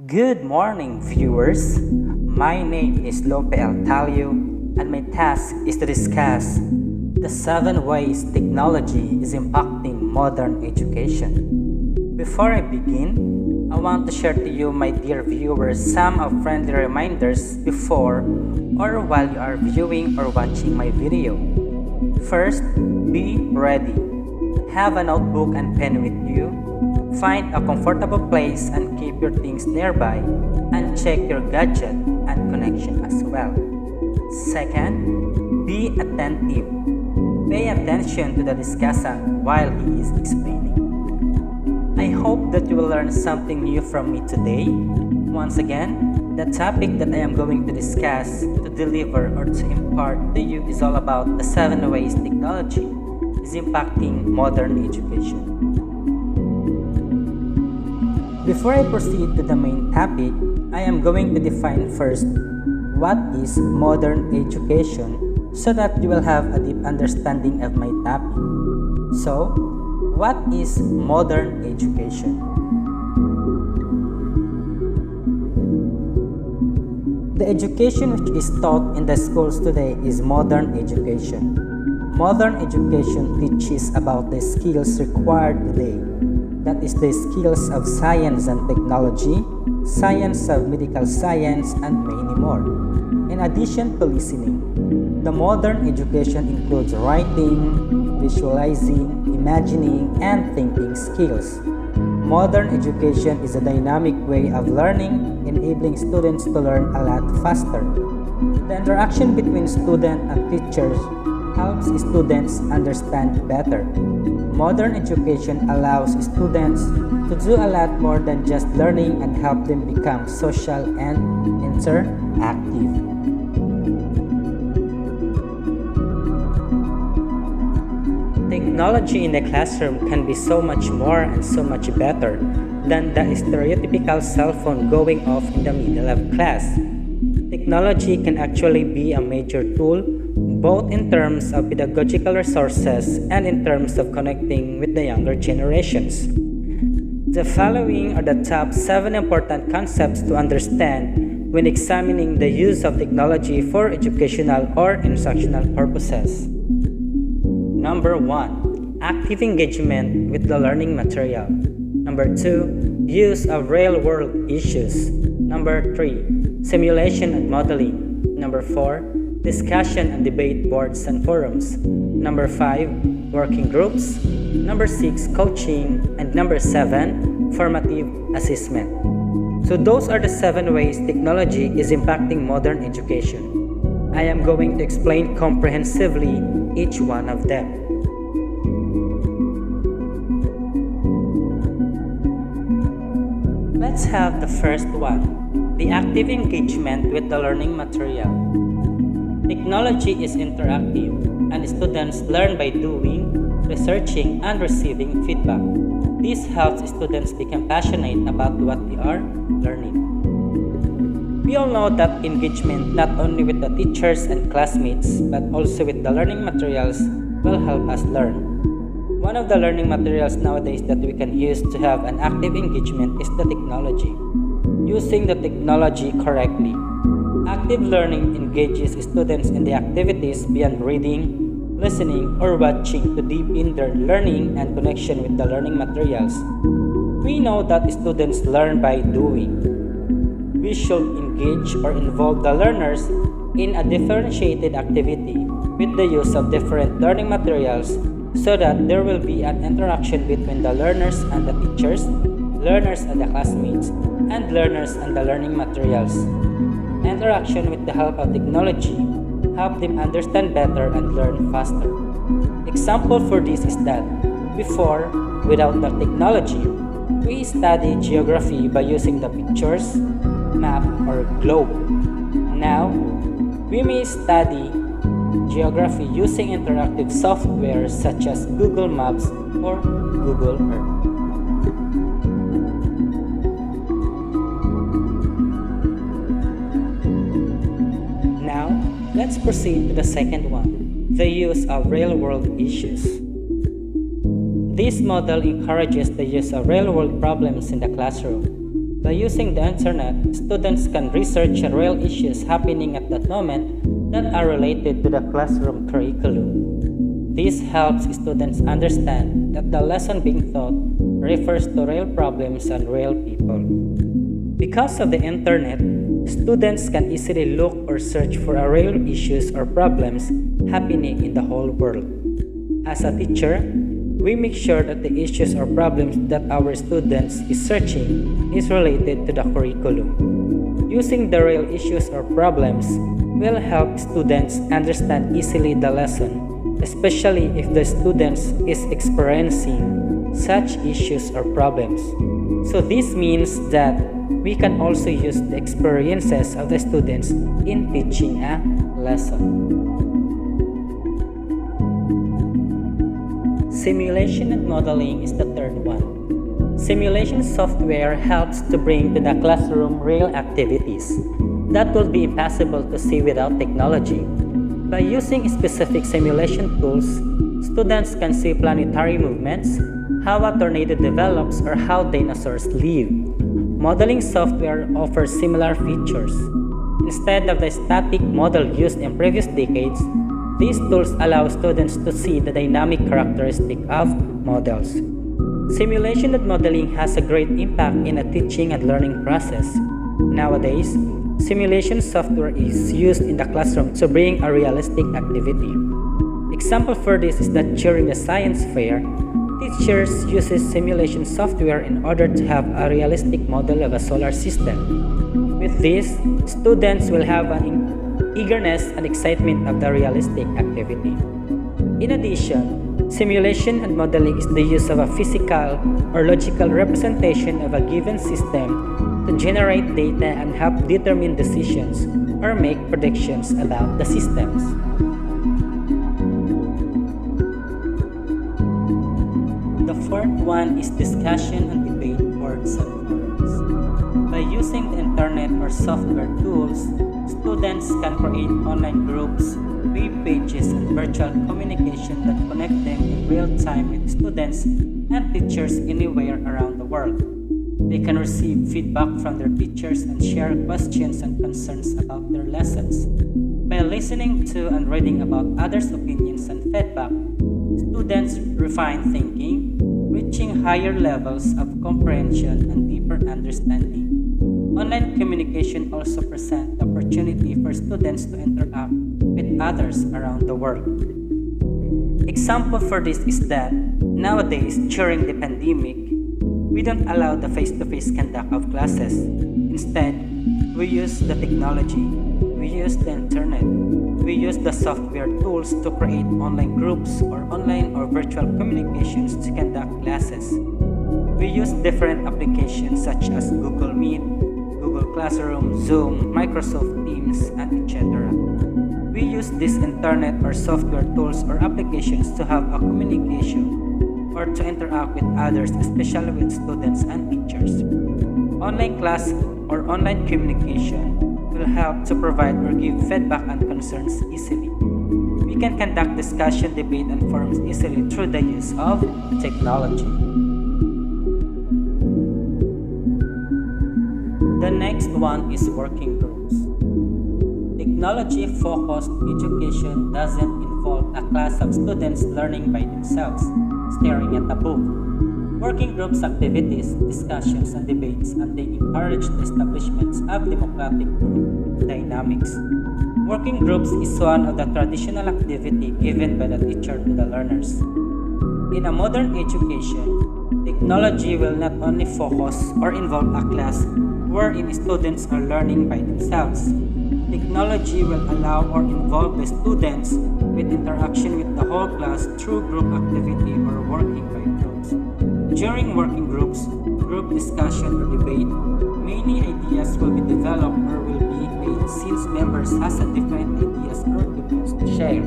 Good morning, viewers. My name is Lope Altalio, and my task is to discuss the 7 ways technology is impacting modern education. Before I begin, I want to share to you, my dear viewers, some of friendly reminders before or while you are viewing or watching my video. First, be ready. Have a notebook and pen with you. Find a comfortable place and keep your things nearby, and check your gadget and connection as well. Second, be attentive. Pay attention to the discussant while he is explaining. I hope that you will learn something new from me today. Once again, the topic that I am going to discuss, to deliver or to impart to you is all about the 7 ways technology is impacting modern education. Before I proceed to the main topic, I am going to define first what is modern education so that you will have a deep understanding of my topic. So, what is modern education? The education which is taught in the schools today is modern education. Modern education teaches about the skills required today. That is the skills of science and technology, science of medical science, and many more. In addition to listening, the modern education includes writing, visualizing, imagining, and thinking skills. Modern education is a dynamic way of learning, enabling students to learn a lot faster. The interaction between student and teachers helps students understand better. Modern education allows students to do a lot more than just learning and help them become social and interactive. Technology in the classroom can be so much more and so much better than the stereotypical cell phone going off in the middle of class. Technology can actually be a major tool both in terms of pedagogical resources and in terms of connecting with the younger generations. The following are the top 7 important concepts to understand when examining the use of technology for educational or instructional purposes. Number 1. Active engagement with the learning material. Number 2. Use of real-world issues. Number 3. Simulation and modeling. Number 4. Discussion and debate boards and forums. Number 5, working groups. Number 6, coaching. And number 7, formative assessment. So those are the 7 ways technology is impacting modern education. I am going to explain comprehensively each one of them. Let's have the first one, the active engagement with the learning material. Technology is interactive, and students learn by doing, researching, and receiving feedback. This helps students become passionate about what they are learning. We all know that engagement not only with the teachers and classmates, but also with the learning materials will help us learn. One of the learning materials nowadays that we can use to have an active engagement is the technology. Using the technology correctly. Active learning engages students in the activities beyond reading, listening, or watching to deepen their learning and connection with the learning materials. We know that students learn by doing. We should engage or involve the learners in a differentiated activity with the use of different learning materials so that there will be an interaction between the learners and the teachers, learners and the classmates, and learners and the learning materials. Interaction with the help of technology help them understand better and learn faster. Example for this is that before, without the technology, we study geography by using the pictures, map, or globe. Now, we may study geography using interactive software such as Google Maps or Google Earth. Now, let's proceed to the second one, the use of real-world issues. This model encourages the use of real-world problems in the classroom. By using the internet, students can research real issues happening at that moment that are related to the classroom curriculum. This helps students understand that the lesson being taught refers to real problems and real people. Because of the internet, students can easily look or search for real issues or problems happening in the whole world. As a teacher, we make sure that the issues or problems that our students is searching is related to the curriculum. Using the real issues or problems will help students understand easily the lesson, especially if the students is experiencing such issues or problems. So this means that we can also use the experiences of the students in teaching a lesson. Simulation and modeling is the third one. Simulation software helps to bring to the classroom real activities that would be impossible to see without technology. By using specific simulation tools, students can see planetary movements, how a tornado develops, or how dinosaurs live. Modeling software offers similar features. Instead of the static model used in previous decades, these tools allow students to see the dynamic characteristics of models. Simulation and modeling has a great impact in the teaching and learning process. Nowadays, simulation software is used in the classroom to bring a realistic activity. Example for this is that during the science fair, teachers uses simulation software in order to have a realistic model of a solar system. With this, students will have an eagerness and excitement of the realistic activity. In addition, simulation and modeling is the use of a physical or logical representation of a given system to generate data and help determine decisions or make predictions about the systems. The fourth one is discussion and debate boards and forums. By using the internet or software tools, students can create online groups, web pages, and virtual communication that connect them in real time with students and teachers anywhere around the world. They can receive feedback from their teachers and share questions and concerns about their lessons. By listening to and reading about others' opinions and feedback, students refine thinking, reaching higher levels of comprehension and deeper understanding. Online communication also presents the opportunity for students to interact with others around the world. Example for this is that nowadays, during the pandemic, we don't allow the face-to-face conduct of classes. Instead, we use the technology, we use the internet, we use the software tools to create online groups or online or virtual communications to conduct classes. We use different applications such as Google Meet, Google Classroom, Zoom, Microsoft Teams, and etc. We use this internet or software tools or applications to have a communication or to interact with others, especially with students and teachers. Online class or online communication will help to provide or give feedback and concerns easily. We can conduct discussion, debate, and forums easily through the use of technology. The next one is working groups. Technology-focused education doesn't involve a class of students learning by themselves, staring at a book. Working groups activities, discussions, and debates, and they encourage the establishment of democratic group dynamics. Working groups is one of the traditional activity given by the teacher to the learners. In a modern education, technology will not only focus or involve a class wherein students are learning by themselves. Technology will allow or involve the students with interaction with the whole class through group activity or working by groups. During working groups, group discussion or debate, many ideas will be developed or will be made since members has a different ideas or opinions to share.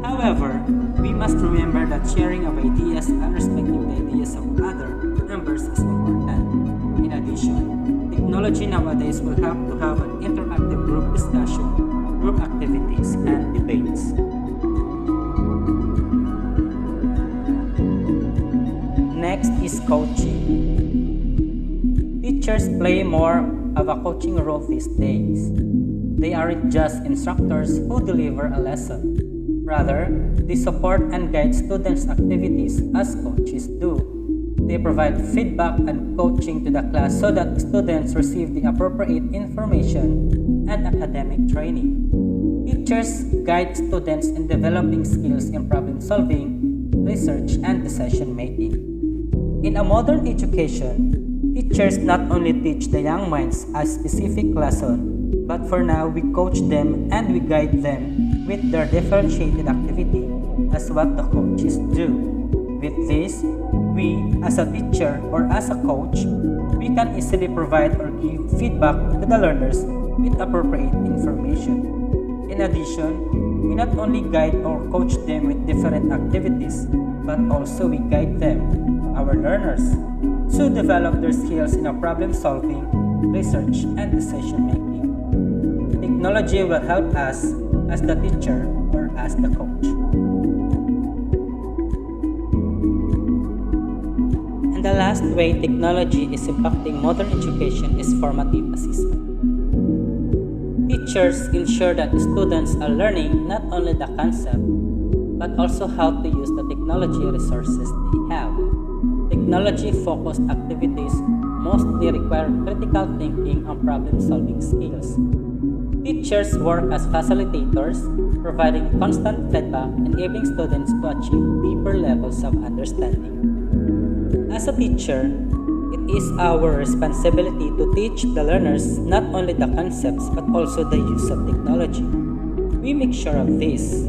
However, we must remember that sharing of ideas and respecting the ideas of other members is important. In addition, technology nowadays will help to have an interactive group discussion, group activities, and debates. Next is coaching. Teachers play more of a coaching role these days. They aren't just instructors who deliver a lesson. Rather, they support and guide students' activities as coaches do. They provide feedback and coaching to the class so that students receive the appropriate information and academic training. Teachers guide students in developing skills in problem solving, research, and decision making. In a modern education, teachers not only teach the young minds a specific lesson, but for now we coach them and we guide them with their differentiated activity as what the coaches do. With this, we as a teacher or as a coach, we can easily provide or give feedback to the learners with appropriate information. In addition, we not only guide or coach them with different activities, but also we guide them, our learners, to develop their skills in problem solving, research, and decision making. Technology will help us as the teacher or as the coach. And the last way technology is impacting modern education is formative assessment. Teachers ensure that students are learning not only the concept, but also how to use the technology resources they have. Technology-focused activities mostly require critical thinking and problem-solving skills. Teachers work as facilitators, providing constant feedback, enabling students to achieve deeper levels of understanding. As a teacher, it is our responsibility to teach the learners not only the concepts but also the use of technology. We make sure of this.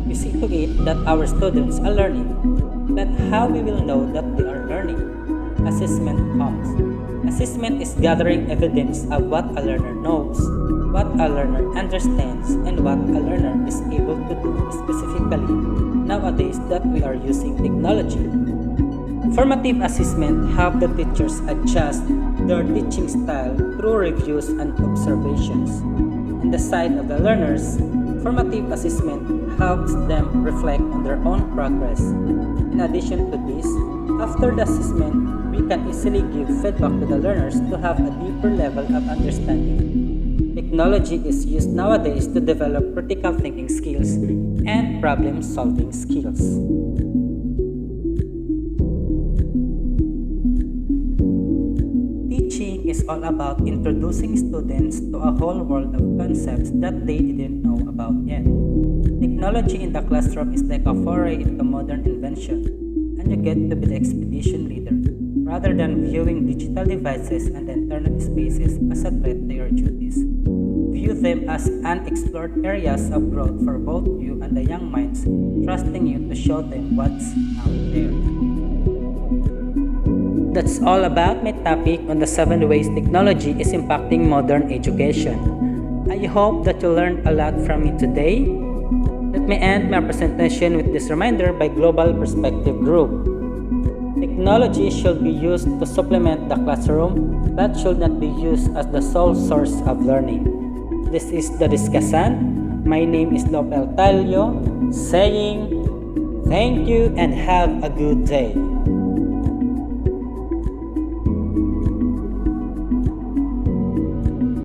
We see to it that our students are learning, but how we will know that they are learning? Assessment comes. Assessment is gathering evidence of what a learner knows, what a learner understands, and what a learner is able to do specifically nowadays that we are using technology. Formative assessment help the teachers adjust their teaching style through reviews and observations. On the side of the learners, formative assessment helps them reflect on their own progress. In addition to this, after the assessment, we can easily give feedback to the learners to have a deeper level of understanding. Technology is used nowadays to develop critical thinking skills and problem-solving skills. Teaching is all about introducing students to a whole world of concepts that they didn't know about yet. Technology in the classroom is like a foray into modern invention, and you get to be the expedition leader, rather than viewing digital devices and internet spaces as a threat to your duties. View them as unexplored areas of growth for both you and the young minds, trusting you to show them what's out there. That's all about my topic on the 7 ways technology is impacting modern education. I hope that you learned a lot from me today. Let me end my presentation with this reminder by Global Perspective Group. Technology should be used to supplement the classroom, but should not be used as the sole source of learning. This is the discussant. My name is Lopel Talio, saying thank you and have a good day.